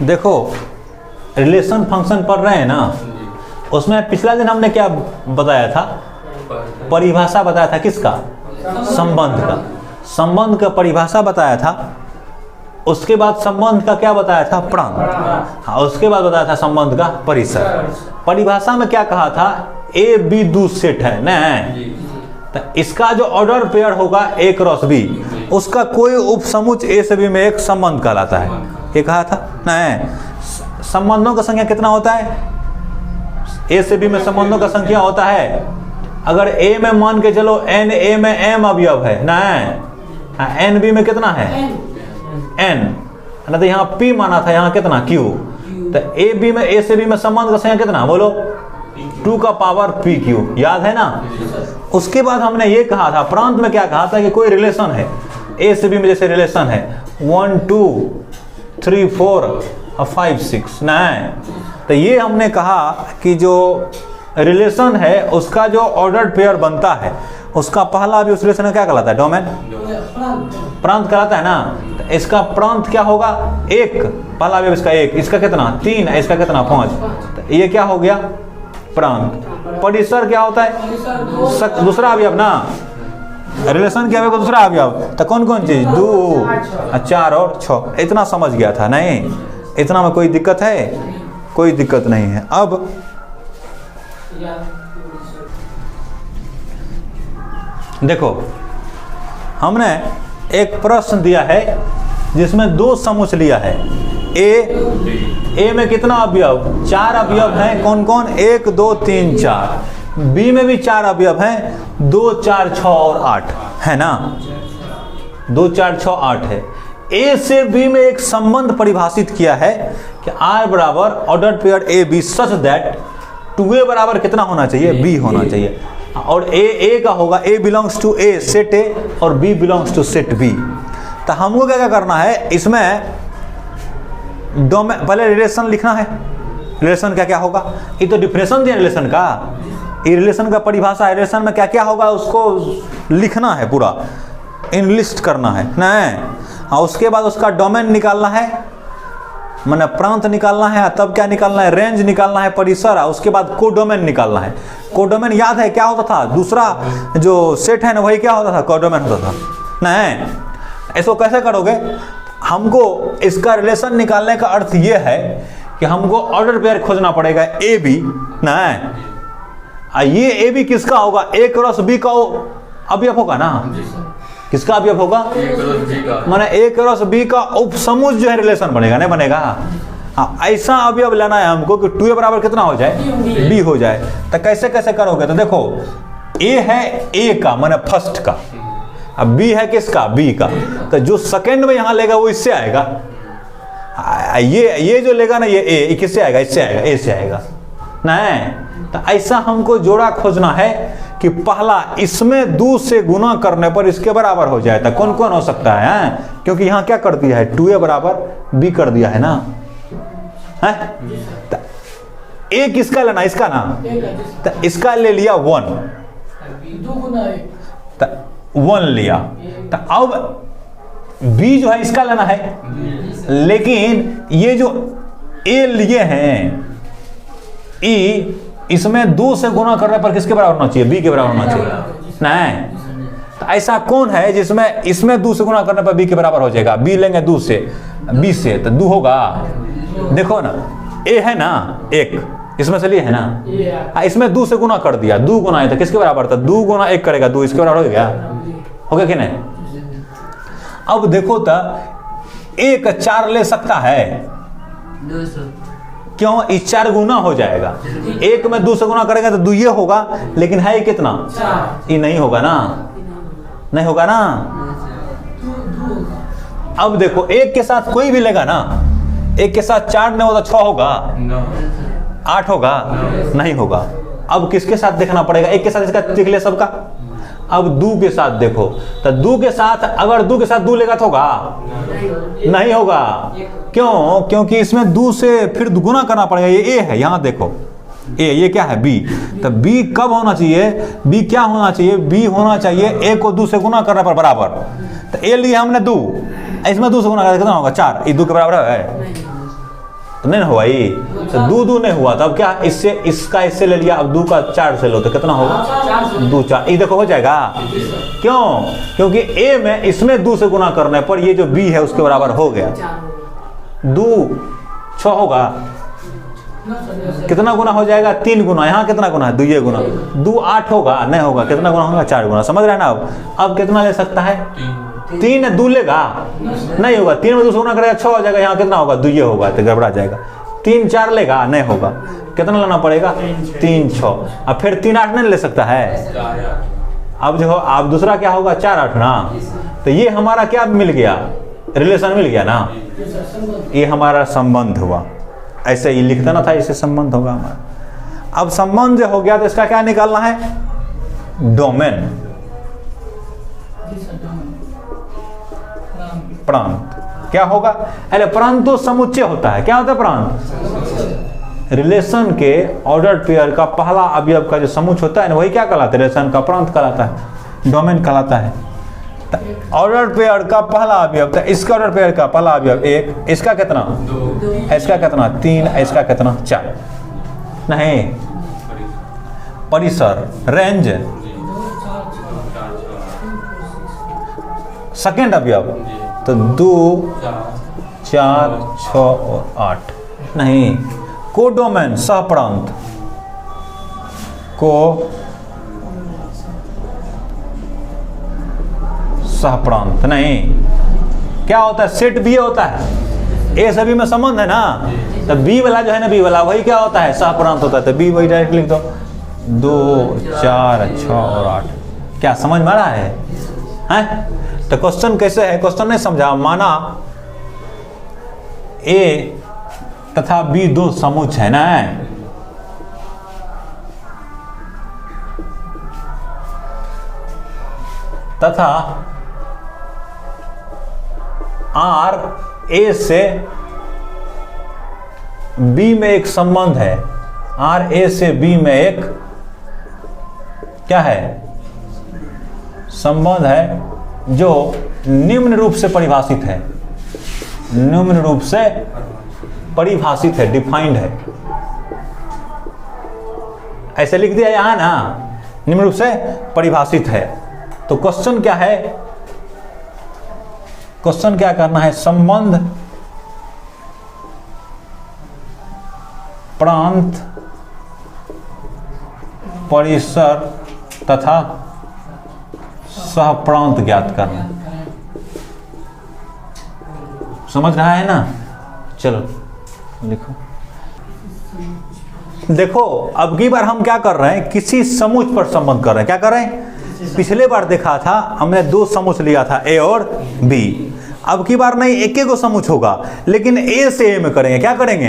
देखो relation function पढ़ रहे हैं ना, उसमें पिछला दिन हमने क्या बताया था, परिभाषा बताया था किसका, संबंध का, संबंध का परिभाषा बताया था। उसके बाद संबंध का क्या बताया था, प्रांत। हाँ, उसके बाद बताया था संबंध का परिसर। परिभाषा में क्या कहा था, ए बी दो सेट है ना, तो इसका जो ऑर्डर पेयर होगा ए क्रॉस बी, उसका कोई उपसमुच ए से बी में एक संबंध कहलाता है, ये कहा था ना। संबंधों का संख्या कितना होता है, ए से बी में संबंधों का संख्या होता है, अगर ए में मान के चलो एन, ए में एम अवयव है ना, एन बी में कितना है एन, ना, तो यहाँ पी माना था, यहाँ कितना क्यू, तो ए बी में, ए से बी में संबंध का संख्या कितना बोलो, 2 का पावर पी क्यू, याद है ना। उसके बाद हमने ये कहा था, प्रांत में क्या कहा था कि कोई रिलेशन है ए से बी में, जैसे रिलेशन है 1 2 3 4 और 5 6 ना, तो ये हमने कहा कि जो रिलेशन है उसका जो ऑर्डर्ड पेयर बनता है, उसका पहला भी उस रिलेशन में क्या कहलाता है, डोमेन, प्रांत कहलाता है ना। तो इसका प्रांत क्या होगा, एक, पहला भी इसका एक, इसका कितना 3, इसका कितना 5, तो ये क्या हो गया प्रांत। परिसर क्या होता है, दूसरा अवयव ना, रिलेशन क्या होगा दूसरा अवयव, तो कौन कौन चीज, 2 4 और 6, इतना समझ गया था नहीं, इतना में कोई दिक्कत है, कोई दिक्कत नहीं है। अब देखो हमने एक प्रश्न दिया है जिसमें 2 समुच लिया है, ए में कितना अवयव, 4 अवयव हैं, कौन कौन, 1 2 3 4, बी में भी 4 अवयव हैं, 2 4 6 और 8 है ना, 2 4 6 8 है। ए से बी में एक संबंध परिभाषित किया है कि आर बराबर ordered pair A B such that 2a बराबर कितना होना चाहिए, बी होना चाहिए, और ए का होगा A belongs to a set A और B belongs to set B. तो हमको क्या क्या करना है, इसमें पहले रिलेशन लिखना है, रिलेशन क्या क्या होगा, ये तो डिफिनेशन दिया रिलेशन का, ये रिलेशन का परिभाषा है, रिलेशन में क्या क्या होगा उसको लिखना है, पूरा इनलिस्ट करना है ना। और उसके बाद उसका डोमेन निकालना है, मैंने प्रांत निकालना है, तब क्या निकालना है, रेंज निकालना है, परिसर, उसके बाद कोडोमेन निकालना है। कोडोमेन याद है क्या होता था, दूसरा जो सेट है ना वही क्या होता था, कोडोमेन होता था नहीं। इसको कैसे करोगे, हमको इसका रिलेशन निकालने का अर्थ ये है कि हमको ऑर्डर पेयर खोजना पड़ेगा ए बी ना, ये ए बी किसका होगा, ए क्रॉस बी का अवयव होगा ना, किसका अवयव होगा, माने ए क्रॉस बी का उपसमुच जो है रिलेशन बनेगा, नहीं बनेगा। हाँ, ऐसा अवयव लेना है हमको कि 2a बराबर कितना हो जाए, b हो जाए। तो कैसे कैसे करोगे, तो देखो a है a का माने फर्स्ट का, अब b है किसका, b का, तो जो सेकंड में यहाँ लेगा वो इससे आएगा, ये जो लेगा ना ये a, किससे आएगा, इससे आएगा, a से आएगा नहीं। तो ऐसा हमको जोड़ा खोजना है कि पहला इसमें 2 से गुना करने पर इसके बराबर हो जाए। तो कौन कौन हो सकता है, क्योंकि यहाँ क्या कर दिया है, 2a बराबर b कर दिया है ना, है तो a किसका लेना, इसका ना, तो इसका ले लिया 1, तो 1 लिया, तो अब b जो है इसका लेना है, लेकिन ये जो a लिए हैं e, इसमें 2 से गुना करने पर किसके बराबर होना चाहिए, b के बराबर होना चाहिए नहीं। तो ऐसा कौन है जिसमें इसमें 2 से गुना करने पर b के बराबर हो जाएगा, b लेंगे 2 से, b से तो 2 होगा। देखो ना a है ना 1, इसमें से लिए है ना, इसमें 2 से गुना कर दिया, 2 गुना है तो किसके बराबर था, 2 गुना 1 करेगा 2, इसके बराबर हो गया, हो गया कि नहीं। अब देखो तो 1 4 ले सकता है, क्यों, इस 4 गुना हो जाएगा, 1 में 2 से गुना करेगा तो 2 ये होगा, लेकिन है कितना, ये नहीं होगा ना, नहीं होगा ना। अब देखो 1 के साथ कोई भी लेगा ना, 1 के साथ 4 नहीं होगा तो 6 होगा, 8 होगा, नहीं होगा। अब किसके साथ देखना पड़ेगा, 1 के साथ इसका देख ले सबका, अब 2 के साथ देखो, तो 2 के साथ अगर 2 के साथ 2 लेगा तो होगा, नहीं होगा, क्यों, क्योंकि इसमें 2 से फिर गुना करना पड़ेगा, ये a है, यहाँ देखो a, ये क्या है b, तो b कब होना चाहिए, b क्या होना चाहिए, b होना चाहिए a को 2 से गुना करने पर बराबर, तो a लिए हमने 2, इसमें 2 से गुना करना कितना होगा 4, ये 2 के बराबर है तो नहीं हुआ ये, तो दो दो नहीं हुआ, तो अब क्या इससे इसका इससे ले लिया, अब 2 का 4 से लो तो कितना होगा 2 4, ये देखो हो जाएगा। क्यों? क्योंकि ए में इसमें 2 से गुना करने पर ये जो बी है उसके बराबर हो गया, 2 6 होगा, कितना गुना हो जाएगा 3 गुना, यहाँ कितना गुना है 2 गुना, 2 8 होगा, नहीं होगा, कितना गुना होगा 4 गुना, समझ रहे हैं ना। अब कितना ले सकता है 3 2 लेगा, नहीं होगा, 3 में 2 से गुना करेगा 6 हो जाएगा, यहाँ कितना होगा 2 होगा, तो गड़बड़ा जाएगा। 3 4 लेगा, नहीं होगा, कितना लेना पड़ेगा 3 6, अब फिर 3 8 नहीं ले सकता है। अब जो अब दूसरा क्या होगा 4 8 ना, तो ये हमारा क्या मिल गया, रिलेशन मिल गया ना, ये हमारा संबंध हुआ। ऐसे ही लिखता ना था, इससे संबंध होगा हमारा। अब संबंध जो हो गया तो इसका क्या निकालना है, डोमेन, प्रांत। क्या होगा, अरे प्रांत तो समुच्चय होता है, क्या होता है प्रांत, रिलेशन के ऑर्डर पेयर का पहला अवयव का जो समुच्चय होता है ना, वही क्या कहलाता है, रिलेशन का प्रांत कहलाता है, डोमेन कहलाता है। ऑर्डर पेयर का पहला अवयव, तो इसका ऑर्डर पेयर का पहला अवयव 1, इसका कितना 2, इसका कितना 3, इसका कितना 4, नहीं परिसर रेंज, सेकेंड अवयव तो 2 4 6 और 8, नहीं कोडोमेन सहप्रांत, को सहप्रांत, नहीं क्या होता है सेट बी होता है, ए से बी में संबंध है ना, तो बी वाला जो है ना, बी वाला वही क्या होता है सहप्रांत होता है, तो बी वही डायरेक्ट लिख दो, 2 4 6 और 8। क्या समझ में आ रहा है, हैं? तो क्वेश्चन कैसे है, क्वेश्चन नहीं समझा, माना ए तथा बी 2 समुच्चय है ना, तथा आर ए से बी में एक संबंध है, आर ए से बी में एक क्या है संबंध है, जो निम्न रूप से परिभाषित है, निम्न रूप से परिभाषित है, डिफाइंड है, ऐसे लिख दिया यहां ना, निम्न रूप से परिभाषित है। तो क्वेश्चन क्या है, क्वेश्चन क्या करना है, संबंध प्रांत परिसर तथा सहप्रांत ज्ञात करना, समझ रहा है ना। चलो लिखो, देखो अब की बार हम क्या कर रहे हैं, किसी समुच्चय पर संबंध कर रहे हैं, क्या कर रहे हैं, पिछले बार देखा था हमने 2 समुच्चय लिया था ए और बी, अब की बार नहीं एक को समुच्चय होगा, लेकिन ए से ए में करेंगे, क्या करेंगे,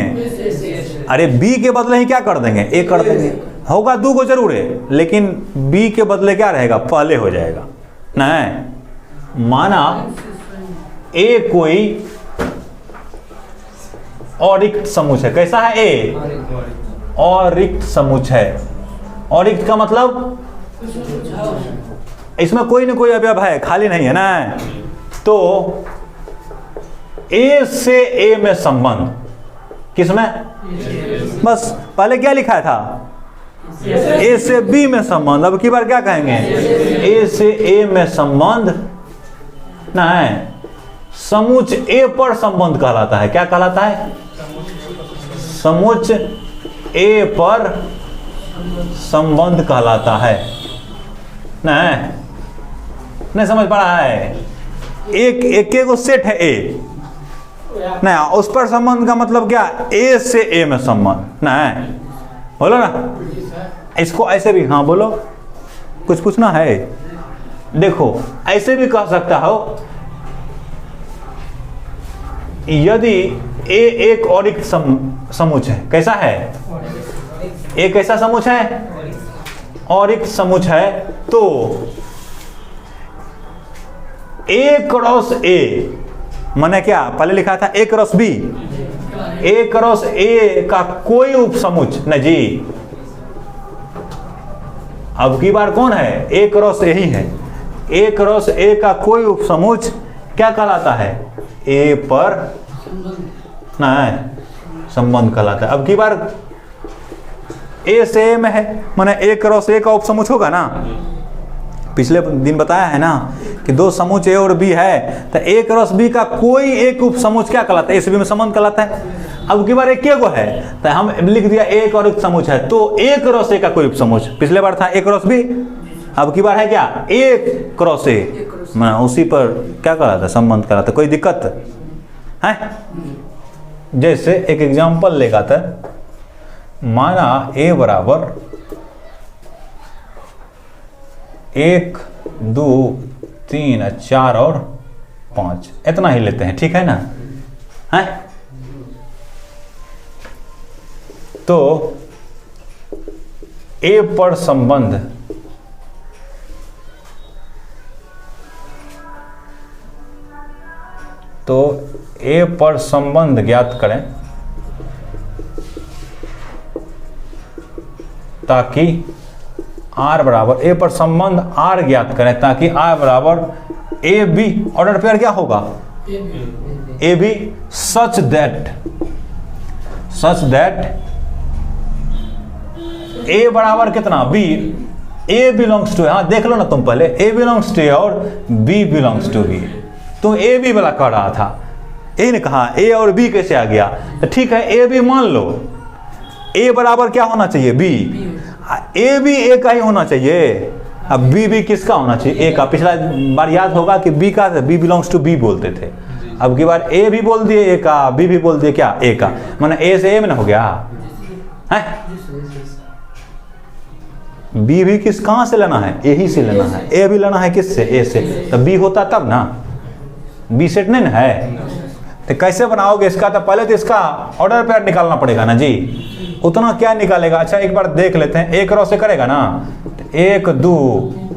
अरे बी के बदले ही क्या कर देंगे, ए कर देंगे, होगा 2 को जरूर है, लेकिन बी के बदले क्या रहेगा, पहले हो जाएगा। नहीं माना ए कोई अरिक्त समुच्चय है, कैसा है ए, अरिक्त समुच्चय है, अरिक्त का मतलब इसमें कोई ना कोई अवयव है, खाली नहीं है ना, तो ए से ए में संबंध, किसमें, बस पहले क्या लिखा था, ए से बी में संबंध, अब की बार क्या कहेंगे, ए से ए में संबंध नहीं, समुच्चय ए पर संबंध कहलाता है, क्या कहलाता है, समुच्चय ए पर संबंध कहलाता है। नहीं समझ पा रहा है, एक को सेट है ए, नहीं उस पर संबंध का मतलब क्या, ए से ए में संबंध, नहीं बोलो ना, इसको ऐसे भी, हाँ बोलो कुछ पूछना है, देखो ऐसे भी कह सकता हो, यदि ए एक अरिक्त समुच्चय है, कैसा है, एक ऐसा समुच्चय है, अरिक्त समुच्चय है, तो ए क्रॉस ए माने क्या, पहले लिखा था A cross B, A cross A का कोई उपसमुच्चय नहीं जी, अब की बार कौन है, ए क्रॉस ए ही है, ए क्रॉस ए का कोई उपसमुच्चय क्या कहलाता है, ए पर नहीं संबंध कहलाता है। अब की बार ए से ए में है, माने ए क्रॉस ए का उपसमुच होगा ना। पिछले दिन बताया है ना कि दो समुच ए और बी है, तो ए क्रॉस बी का कोई एक उपसमुच क्या कहलाता है, ए से बी में संबंध कहलाता है। अब की बार एक के को है तो हम लिख दिया एक और एक समुच है, तो ए क्रॉस ए का कोई उपसमुच। पिछले बार था ए क्रॉस बी, अब की बार है क्या ए क्रॉस ए, उसी पर क्या कहलाता है, संबंध कहलाता है। कोई दिक्कत है? जैसे एक एग्जांपल लेगा था, माना ए बराबर 1 2 3 4 और 5, इतना ही लेते हैं, ठीक है ना? है तो ए पर संबंध तो ए पर संबंध ज्ञात करें ताकि आर बराबर, ए पर संबंध आर ज्ञात करें ताकि आर बराबर ए बी, ऑर्डर पेयर क्या होगा ए बी, सच दैट ए बराबर कितना बी, ए बिलोंग्स टू, हाँ देख लो ना तुम पहले, ए बिलोंग्स टू ए और बी बिलोंग्स टू बी। तो ए बी वाला कह रहा था, ए ने कहा ए और बी कैसे आ गया, तो ठीक है ए बी मान लो, ए बराबर क्या होना चाहिए बी, ए भी ए का ही होना चाहिए। अब बी भी किसका होना चाहिए, ए का। पिछला बार याद होगा कि बी का, बी बिलोंग्स टू बी बोलते थे, अब की बार ए भी बोल दिए ए का, बी भी बोल दिए क्या ए का, माने ए से ए में ना हो गया है। बी भी किस कहां से लेना है, ए ही से लेना है, ए भी लेना है किससे, ए से, तो बी होता तब ना, बी सेट नहीं ना है। तो कैसे बनाओगे इसका, तो पहले तो इसका ऑर्डर पेयर निकालना पड़ेगा ना जी। उतना क्या निकालेगा, अच्छा एक बार देख लेते हैं, एक क्रॉस से करेगा ना, तो 1 2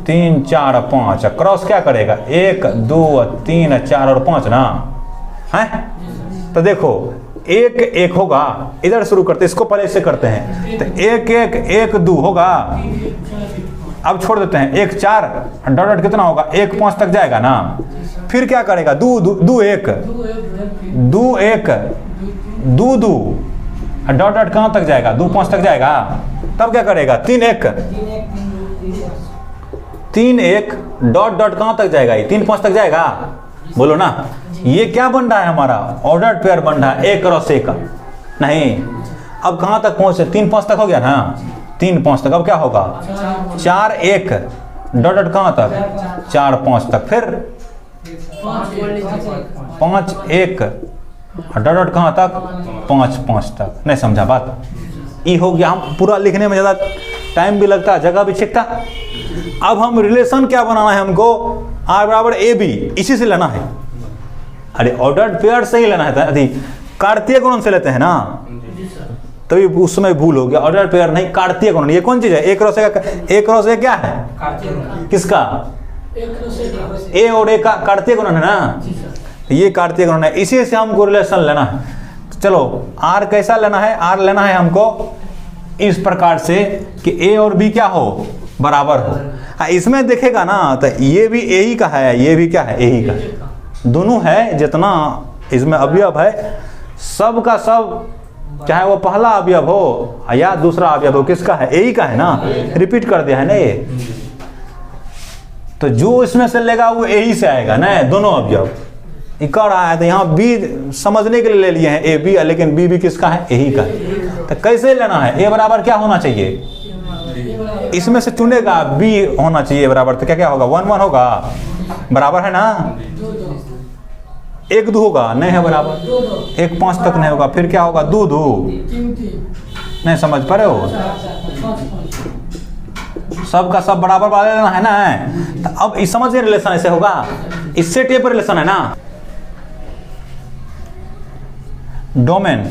3 4 5, क्रॉस क्या करेगा 1 2 3 4 और 5 ना है। तो देखो एक एक होगा, इधर शुरू करते, इसको पहले इससे करते हैं, तो 1 1 1 2 होगा। अब छोड़ देते हैं 1 4 डॉट डॉट कितना होगा 1 5 तक जाएगा ना। फिर क्या करेगा 2 2 1 2 1 2 2 डॉट डॉट कहाँ तक जाएगा 2 5 तक जाएगा। तब क्या करेगा 3 1 3 1 डॉट डॉट कहाँ तक जाएगा, ये 3 5 तक जाएगा, बोलो ना। ये क्या बन रहा है हमारा ऑर्डर्ड पेयर बन रहा है, ए क्रॉस ए का नहीं। अब कहाँ तक पहुँचे 3 5 तक हो गया ना, 3 5 तक। अब क्या होगा 4 1 डॉट डॉट कहाँ तक 4 5 तक, फिर 5 1 डॉट डॉट कहाँ तक 5 5 तक। नहीं समझा बात, ये हो गया। हम पूरा लिखने में ज़्यादा टाइम भी लगता है, जगह भी छिकता। अब हम रिलेशन क्या बनाना है हमको, आर बराबर ए बी, इसी से लेना है। अरे ऑर्डर्ड पेयर से ही लेना है, अरे कार्तीय गुणन से लेते हैं ना, तभी उस समय भूल हो गया। ऑर्डर पेयर नहीं, कार्तीय गुणन। ये कौन चीज है, ए क्रॉस ए का, ए क्रॉस ए क्या है किसका, ए और ए का कार्तीय गुणन है ना, ये कार्तीय गुणन है। इसी से हमको रिलेशन लेना है। चलो आर कैसा लेना है, आर लेना है हमको इस प्रकार से कि ए और बी क्या हो, बराबर हो। हाँ इसमें देखेगा ना तो ये भी ए ही का है, ये भी क्या है ए ही का, दोनों है। जितना इसमें अवयव है सब का सब, चाहे वो पहला अवयव हो या दूसरा अवयव हो, किसका है, ए ही का है ना, रिपीट कर दिया है ना ये। तो जो इसमें से लेगा वो ए ही से आएगा ना, दोनों अवयव कर रहा है। तो यहाँ बी समझने के लिए ले लिए हैं ए बी, लेकिन बी भी किसका है, ए ही का है। तो कैसे लेना है, ए बराबर क्या होना चाहिए, इसमें से चुनेगा बी होना चाहिए बराबर। तो क्या क्या होगा 1 1 होगा, बराबर है ना, 1 2 होगा, नहीं है बराबर, 1 5 तक नहीं होगा, फिर क्या होगा 2 2, नहीं समझ पा रहे हो, सब का सब बराबर वाले लेना है ना। तो अब इस समझ रिलेशन ऐसे होगा, इससे टेप रिलेशन है ना। डोमेन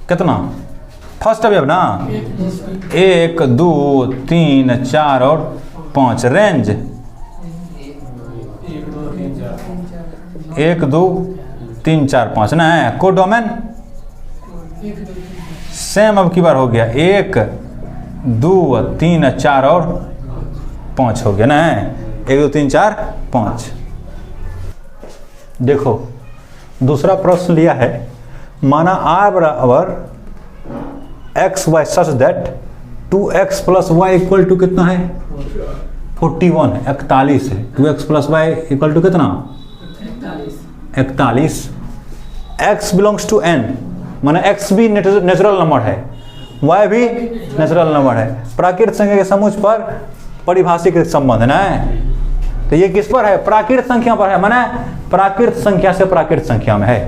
कितना, फर्स्ट अवयव ना, 1 2 3 4 और 5, रेंज 1 2 3 4 5 ना है। कोडोमेन सेम अब की बार हो गया, 1 2 3 4 और 5 हो गया ना, 1 2 3 4 5। देखो दूसरा प्रश्न लिया है, माना r बराबर X Y such that 2x plus Y equal to कितना है 41 है, 41 है। 2x plus Y equal to कितना 41। x बिलोंग्स टू n, माना x भी नेचुरल नंबर है, y भी नेचुरल नंबर है, प्राकृत संख्या के समुच्च पर परिभाषिक संबंध है ना। तो ये किस पर है, प्राकृत संख्या पर है, माना प्राकृत संख्या से प्राकृत संख्या में है,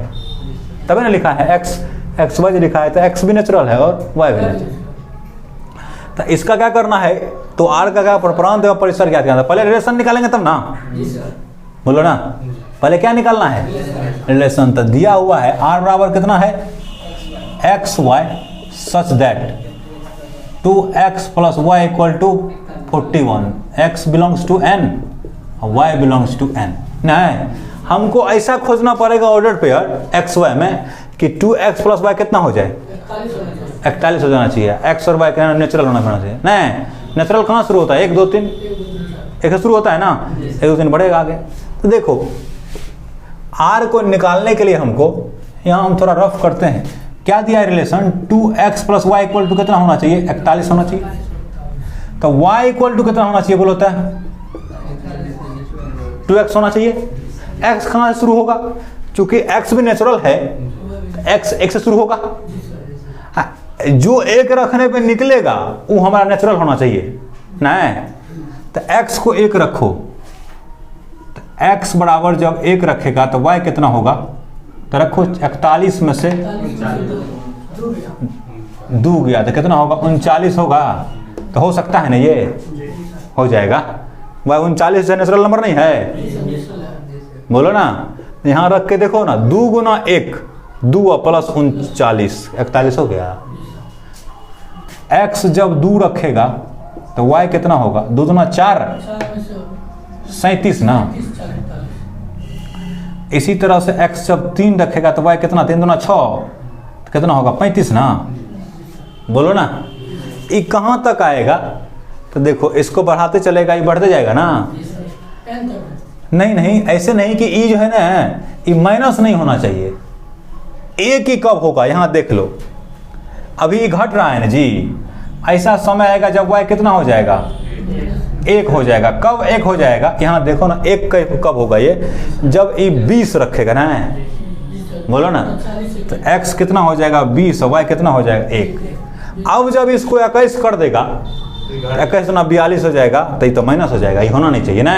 तभी ना लिखा है एक्स वाई लिखा है, तो x भी नेचुरल है और y भी नेचुरल। तो इसका क्या करना है, तो r का क्या प्रांत एवं परिसर क्या करना है, पहले रिलेशन निकालेंगे तब ना, बोलो ना, पहले क्या निकालना है रिलेशन। तो दिया हुआ है r बराबर कितना है X Y such that 2x plus Y equal to 41, x belongs to n y belongs to n। नहीं, हमको ऐसा खोजना पड़ेगा ऑर्डर पेयर एक्स वाई में कि 2x प्लस वाई कितना हो जाए 41 हो जाना चाहिए। x और y का नेचुरल होना चाहिए। नहीं, नेचुरल कहाँ शुरू होता है 1 2 3, एक शुरू होता है ना, 1 2 3 बढ़ेगा आगे। तो देखो r को निकालने के लिए हमको यहाँ हम थोड़ा रफ करते हैं, क्या दिया है relation 2x plus Y equal to कितना होना चाहिए 41 होना चाहिए। तो y इक्वल टू कितना होना चाहिए बोलो, होता है 2x होना चाहिए। x कहाँ से शुरू होगा, चूंकि x भी नेचुरल है, x 1 से शुरू होगा, जो एक रखने पे निकलेगा वो हमारा नेचुरल होना चाहिए नहीं। तो x को 1 रखो, तो x बराबर जब 1 रखेगा तो y कितना होगा, तो रखो 41 में से 2 गया तो कितना होगा 39 होगा। तो हो सकता है ना, ये हो जाएगा। y 39 से नेचुरल नंबर नहीं है, बोलो ना। यहाँ रख के देखो ना, 2 गुना 1 2 प्लस 39 41 हो गया। x जब 2 रखेगा तो y कितना होगा, 2 दूना 4 37 ना। इसी तरह से x जब 3 रखेगा तो y कितना, 3 दूना 6 तो कितना होगा 35 ना, बोलो ना। ये कहाँ तक आएगा, तो देखो इसको बढ़ाते चलेगा, ये बढ़ते जाएगा ना। नहीं ऐसे नहीं कि ई जो है ना ये माइनस नहीं होना चाहिए, एक ही कब होगा यहाँ देख लो, अभी घट रहा है ना जी। ऐसा समय आएगा जब y कितना हो जाएगा 1 हो जाएगा। कब 1 हो जाएगा, यहाँ देखो ना 1 कब होगा, ये जब ये 20 रखेगा ना, बोलो ना। तो x कितना हो जाएगा 20 और y कितना हो जाएगा 1। अब जब इसको 21 कर देगा, 21 ना 42 हो जाएगा, तो ये तो माइनस हो जाएगा, ये होना नहीं चाहिए ना।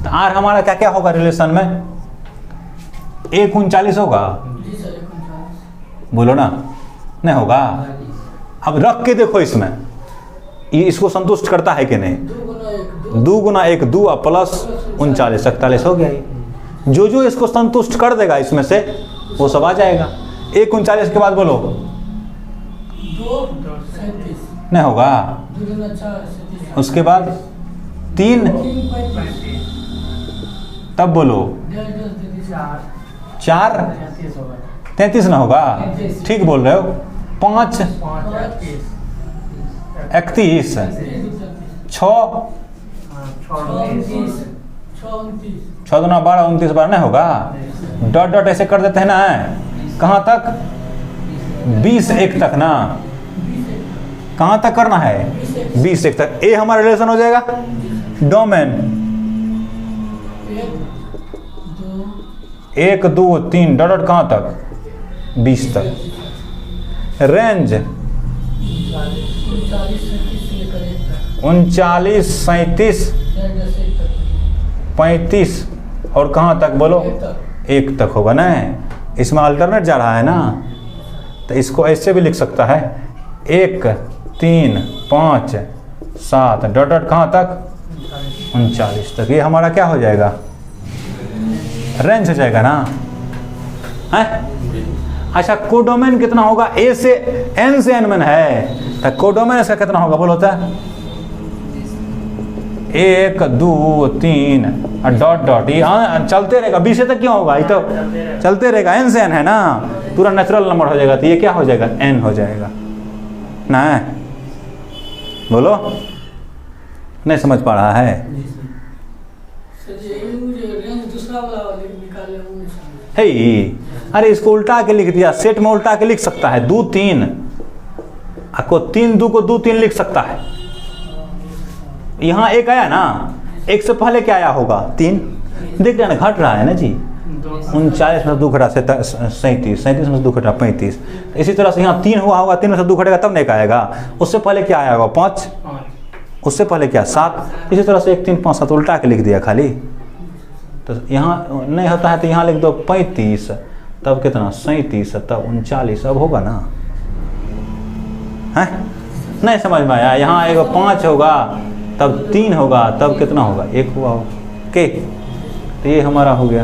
तो r हमारा क्या क्या होगा रिलेशन में, 1 39 होगा, बोलो ना, नहीं होगा। अब रख के देखो इसमें, ये इसको संतुष्ट करता है कि नहीं, 2 गुना 1 2 प्लस 39 41 हो गया। जो इसको संतुष्ट कर देगा इसमें से वो सब आ जाएगा। 1 39 के बाद बोलो 2 नहीं होगा, उसके बाद 3 तब बोलो 4 33 ना होगा, ठीक बोल रहे हो। 5 31 6 6 दूना 12 29 12 नहीं होगा। डॉट डॉट ऐसे कर देते हैं ना, कहाँ तक 20 1 तक ना, कहाँ तक करना है 20 1 तक। ए हमारा रिलेशन हो जाएगा डोमेन 1 2 3 डॉट डॉट कहाँ तक 20 तक। रेंज 39 37 35 और कहाँ तक बोलो 1 तक होगा ना। इसमें अल्टरनेट जा रहा है ना, तो इसको ऐसे भी लिख सकता है 1 3 5 7 डॉट डॉट कहाँ तक 39 तक। ये हमारा क्या हो जाएगा रेंज हो जाएगा ना है। अच्छा कोडोमेन कितना होगा, ए से एन से एन में है, तो कोडोमेन इसका कितना होगा बोलो तो 1 2 3 डॉट डॉट, ये चलते रहेगा। 20 तक क्यों होगा, ये तो चलते रहेगा, एन से एन है ना, पूरा नेचुरल नंबर हो जाएगा। तो ये क्या हो जाएगा एन हो जाएगा ना, बोलो नहीं समझ पा रहा है। अरे इसको उल्टा के लिख दिया, सेट में उल्टा के लिख सकता है 2 3, आपको 3 2 को 2 3 लिख सकता है। यहाँ 1 आया ना, 1 से पहले क्या आया होगा 3, देख रहे हैं ना घट रहा है ना जी। 39 में से 2 घटा 37, 37 में से 2 घटा 35। इसी तरह से यहाँ 3 हुआ होगा, 3 में से 2 घटेगा तब नहीं आएगा। उससे पहले क्या आया होगा 5, उससे पहले क्या 7। इसी तरह से 1 3 5 7 उल्टा के लिख दिया खाली। तो यहाँ नहीं होता है तो यहाँ लिख दो 35, तब कितना 37, तब 39, अब होगा ना है? नहीं समझ में आया? यहाँ एक 5 होगा, तब 3 होगा, तब कितना होगा 1 हुआ हो के। तो ये हमारा हो गया।